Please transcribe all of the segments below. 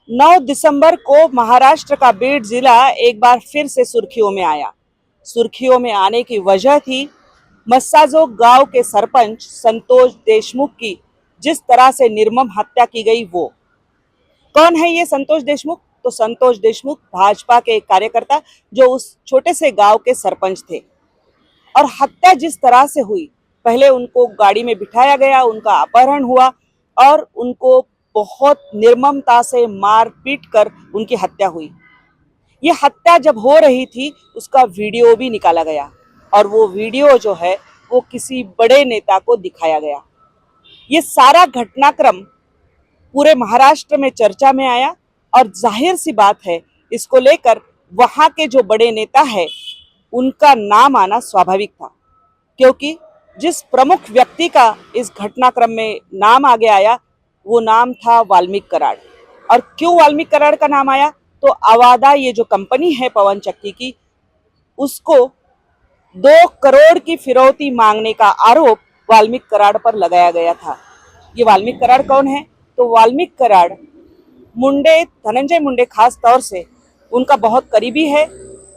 9 दिसंबर को महाराष्ट्र का बीड जिला एक बार फिर से सुर्खियों में आया। सुर्खियों में आने की वजह थी मस्साजोग गांव के सरपंच संतोष देशमुख की जिस तरह से निर्मम हत्या की गई। वो कौन है ये संतोष देशमुख? तो संतोष देशमुख भाजपा के एक कार्यकर्ता जो उस छोटे से गांव के सरपंच थे। और हत्या जिस तरह से हुई, पहले उनको गाड़ी में बिठाया गया, उनका अपहरण हुआ और उनको बहुत निर्ममता से मार पीट कर उनकी हत्या हुई। ये हत्या जब हो रही थी उसका वीडियो भी निकाला गया और वो वीडियो जो है वो किसी बड़े नेता को दिखाया गया। ये सारा घटनाक्रम पूरे महाराष्ट्र में चर्चा में आया और जाहिर सी बात है इसको लेकर वहां के जो बड़े नेता है उनका नाम आना स्वाभाविक था, क्योंकि जिस प्रमुख व्यक्ति का इस घटनाक्रम में नाम आगे आया वो नाम था वाल्मीकि कराड। और क्यों वाल्मीकि कराड का नाम आया? तो अवादा ये जो कंपनी है पवन चक्की की, उसको 2 करोड़ की फिरौती मांगने का आरोप वाल्मीकि कराड पर लगाया गया था। ये वाल्मीकि कराड कौन है? तो वाल्मीकि कराड मुंडे, धनंजय मुंडे खास तौर से उनका बहुत करीबी है।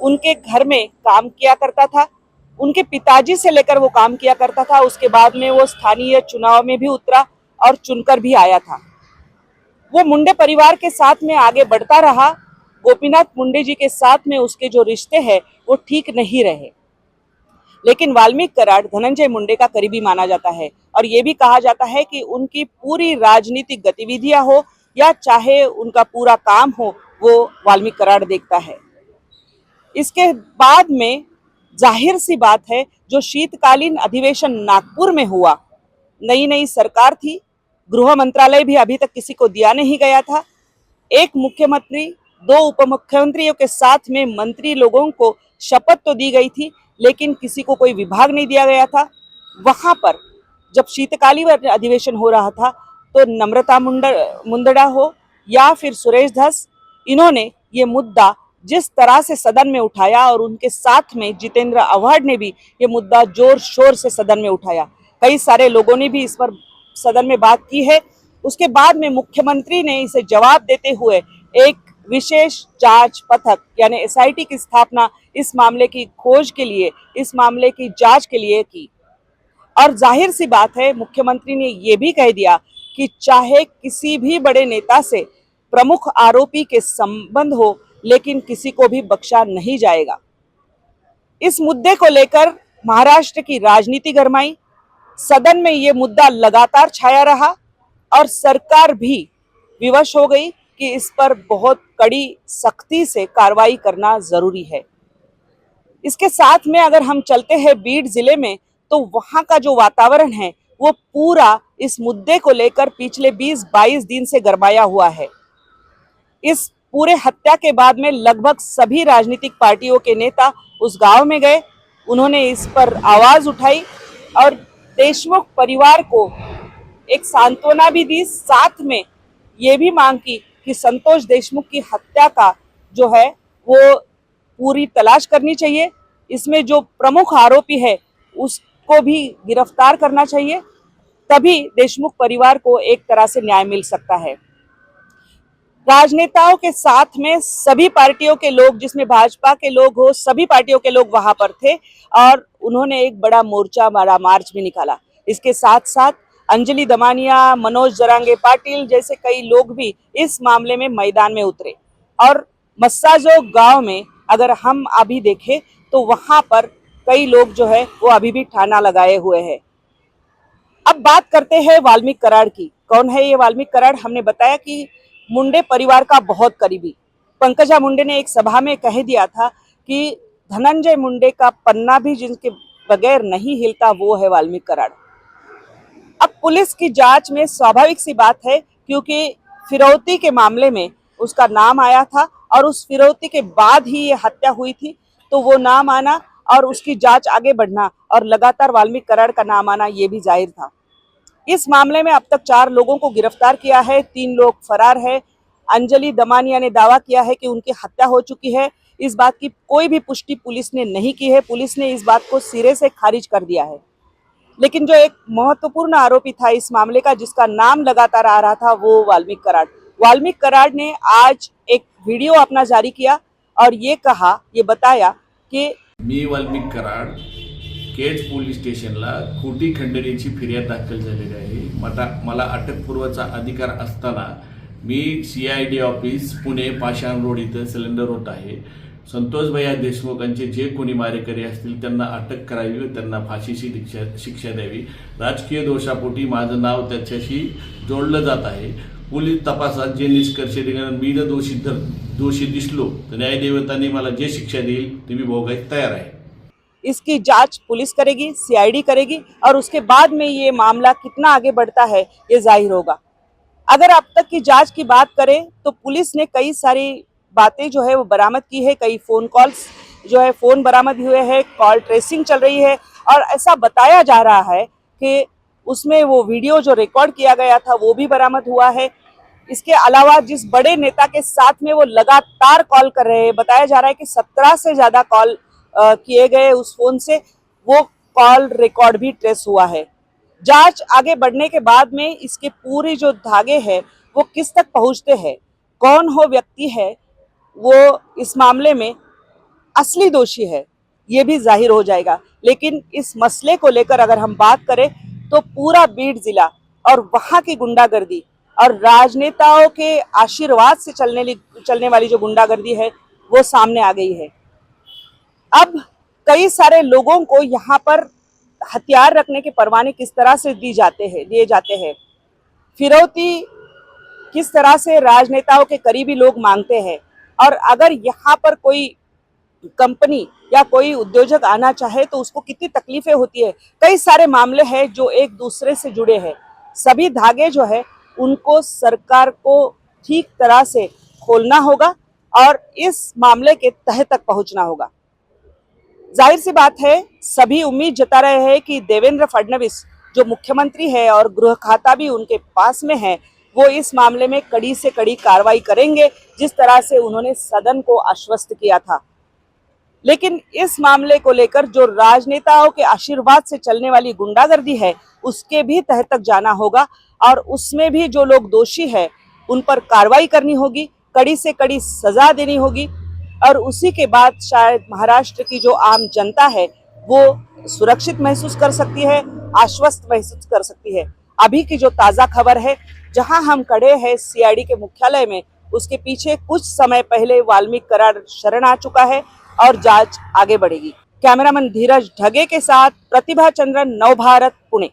उनके घर में काम किया करता था, उनके पिताजी से लेकर वो काम किया करता था। उसके बाद में वो स्थानीय चुनाव में भी उतरा और चुनकर भी आया था। वो मुंडे परिवार के साथ में आगे बढ़ता रहा। गोपीनाथ मुंडे जी के साथ में उसके जो रिश्ते हैं वो ठीक नहीं रहे, लेकिन वाल्मीकि कराड धनंजय मुंडे का करीबी माना जाता है। और ये भी कहा जाता है कि उनकी पूरी राजनीतिक गतिविधियां हो या चाहे उनका पूरा काम हो, वो वाल्मीकि कराड देखता है। इसके बाद में जाहिर सी बात है, जो शीतकालीन अधिवेशन नागपुर में हुआ, नई नई सरकार थी, गृह मंत्रालय भी अभी तक किसी को दिया नहीं गया था। एक मुख्यमंत्री, 2 उपमुख्यमंत्रियों के साथ में मंत्री लोगों को शपथ तो दी गई थी, लेकिन किसी को कोई विभाग नहीं दिया गया था। वहां पर जब शीतकालीन अधिवेशन हो रहा था तो नम्रता मुंदड़ा हो या फिर सुरेश धस, इन्होंने ये मुद्दा जिस तरह से सदन में उठाया और उनके साथ में जितेंद्र आव्हाड ने भी ये मुद्दा जोर शोर से सदन में उठाया। कई सारे लोगों ने भी इस पर सदन में बात की है। उसके बाद में मुख्यमंत्री ने इसे जवाब देते हुए एक विशेष जांच पथक यानी एसआईटी की स्थापना इस मामले की खोज के लिए, इस मामले की जांच के लिए की। और जाहिर सी बात है, मुख्यमंत्री ने यह भी कह दिया कि चाहे किसी भी बड़े नेता से प्रमुख आरोपी के संबंध हो, लेकिन किसी को भी बख्शा नहीं जाएगा। इस मुद्दे को लेकर महाराष्ट्र की राजनीति गरमाई, सदन में ये मुद्दा लगातार छाया रहा और सरकार भी विवश हो गई कि इस पर बहुत कड़ी सख्ती से कार्रवाई करना जरूरी है। इसके साथ में अगर हम चलते हैं बीड जिले में, तो वहां का जो वातावरण है वो पूरा इस मुद्दे को लेकर पिछले 20-22 दिन से गरमाया हुआ है। इस पूरे हत्या के बाद में लगभग सभी राजनीतिक पार्टियों के नेता उस गांव में गए, उन्होंने इस पर आवाज उठाई और देशमुख परिवार को एक सांत्वना भी दी, साथ में ये भी मांग की कि संतोष देशमुख की हत्या का जो है वो पूरी तलाश करनी चाहिए, इसमें जो प्रमुख आरोपी है उसको भी गिरफ्तार करना चाहिए, तभी देशमुख परिवार को एक तरह से न्याय मिल सकता है। राजनेताओं के साथ में सभी पार्टियों के लोग, जिसमें भाजपा के लोग हो, सभी पार्टियों के लोग वहां पर थे और उन्होंने एक बड़ा मोर्चा, बड़ा मार्च भी निकाला। इसके साथ साथ अंजलि दमानिया, मनोज जरांगे पाटिल जैसे कई लोग भी इस मामले में मैदान में उतरे। और मस्साजोग गांव में अगर हम अभी देखें तो वहां पर कई लोग जो है वो अभी भी ठाना लगाए हुए हैं। अब बात करते हैं वाल्मीकि कराड की। कौन है ये वाल्मीकि कराड? हमने बताया कि मुंडे परिवार का बहुत करीबी। पंकजा मुंडे ने एक सभा में कह दिया था कि धनंजय मुंडे का पन्ना भी जिनके बगैर नहीं हिलता वो है वाल्मीकि कराड। अब पुलिस की जांच में स्वाभाविक सी बात है, क्योंकि फिरौती के मामले में उसका नाम आया था और उस फिरौती के बाद ही ये हत्या हुई थी, तो वो नाम आना और उसकी जांच आगे बढ़ना और लगातार वाल्मीकि कराड का नाम आना ये भी जाहिर था। इस मामले में अब तक 4 लोगों को गिरफ्तार किया है, 3 लोग फरार है। अंजलि दमानिया ने दावा किया है कि उनकी हत्या हो चुकी है। इस बात की कोई भी पुष्टि पुलिस ने नहीं की है, पुलिस ने इस बात को सिरे से खारिज कर दिया है। लेकिन जो एक महत्वपूर्ण आरोपी था इस मामले का, जिसका नाम लगातार आ रहा था, वो वाल्मीकि कराड। वाल्मीकि कराड ने आज एक वीडियो अपना जारी किया और ये बताया कि मी वाल्मीकि कराड केज पोलीस स्टेशनला खोटी खंडणीची फिर्याद दाखल झालेली आहे. मला अटकपूर्वचा अधिकार असताना मी CID ऑफिस पुणे पाषाण रोड इथं सिलेंडर होत आहे. संतोष भैया देशमुखांचे जे कोणी मारेकरी असतील त्यांना अटक करावी व त्यांना फाशीची शिक्षा द्यावी. राजकीय दोषापोटी माझं नाव त्याच्याशी जोडलं जात आहे. पोलीस तपासात जे निष्कर्ष निघाले, मी जर दोषी दिसलो तर न्यायदेवताने मला जे शिक्षा देईल ती मी भोगायला तयार आहे. इसकी जांच पुलिस करेगी, CID करेगी और उसके बाद में ये मामला कितना आगे बढ़ता है ये जाहिर होगा। अगर अब तक की जांच की बात करें तो पुलिस ने कई सारी बातें जो है वो बरामद की है, कई फोन कॉल्स जो है फोन बरामद हुए हैं, कॉल ट्रेसिंग चल रही है और ऐसा बताया जा रहा है कि उसमें वो वीडियो जो रिकॉर्ड किया गया था वो भी बरामद हुआ है। इसके अलावा जिस बड़े नेता के साथ में वो लगातार कॉल कर रहे हैं, बताया जा रहा है कि 17 से ज्यादा कॉल किए गए उस फोन से, वो कॉल रिकॉर्ड भी ट्रेस हुआ है। जांच आगे बढ़ने के बाद में इसके पूरे जो धागे हैं वो किस तक पहुंचते हैं, कौन हो व्यक्ति है वो इस मामले में असली दोषी है, ये भी जाहिर हो जाएगा। लेकिन इस मसले को लेकर अगर हम बात करें तो पूरा बीड जिला और वहां की गुंडागर्दी और राजनेताओं के आशीर्वाद से चलने वाली जो गुंडागर्दी है वो सामने आ गई है। अब कई सारे लोगों को यहाँ पर हथियार रखने के परवाने किस तरह से दिए जाते हैं, फिरौती किस तरह से राजनेताओं के करीबी लोग मांगते हैं, और अगर यहाँ पर कोई कंपनी या कोई उद्योजक आना चाहे तो उसको कितनी तकलीफें होती है। कई सारे मामले हैं जो एक दूसरे से जुड़े हैं। सभी धागे जो है उनको सरकार को ठीक तरह से खोलना होगा और इस मामले के तह तक पहुंचना होगा। जाहिर सी बात है, सभी उम्मीद जता रहे हैं कि देवेंद्र फडणवीस जो मुख्यमंत्री है और गृह खाता भी उनके पास में है, वो इस मामले में कड़ी से कड़ी कार्रवाई करेंगे, जिस तरह से उन्होंने सदन को आश्वस्त किया था। लेकिन इस मामले को लेकर जो राजनेताओं के आशीर्वाद से चलने वाली गुंडागर्दी है उसके भी तह तक जाना होगा और उसमें भी जो लोग दोषी है उन पर कार्रवाई करनी होगी, कड़ी से कड़ी सजा देनी होगी और उसी के बाद शायद महाराष्ट्र की जो आम जनता है वो सुरक्षित महसूस कर सकती है, आश्वस्त महसूस कर सकती है। अभी की जो ताज़ा खबर है, जहां हम खड़े हैं CID के मुख्यालय में, उसके पीछे कुछ समय पहले वाल्मीकि कराड शरण आ चुका है और जांच आगे बढ़ेगी। कैमरामैन धीरज ढगे के साथ प्रतिभा चंद्रन, नवभारत, पुणे।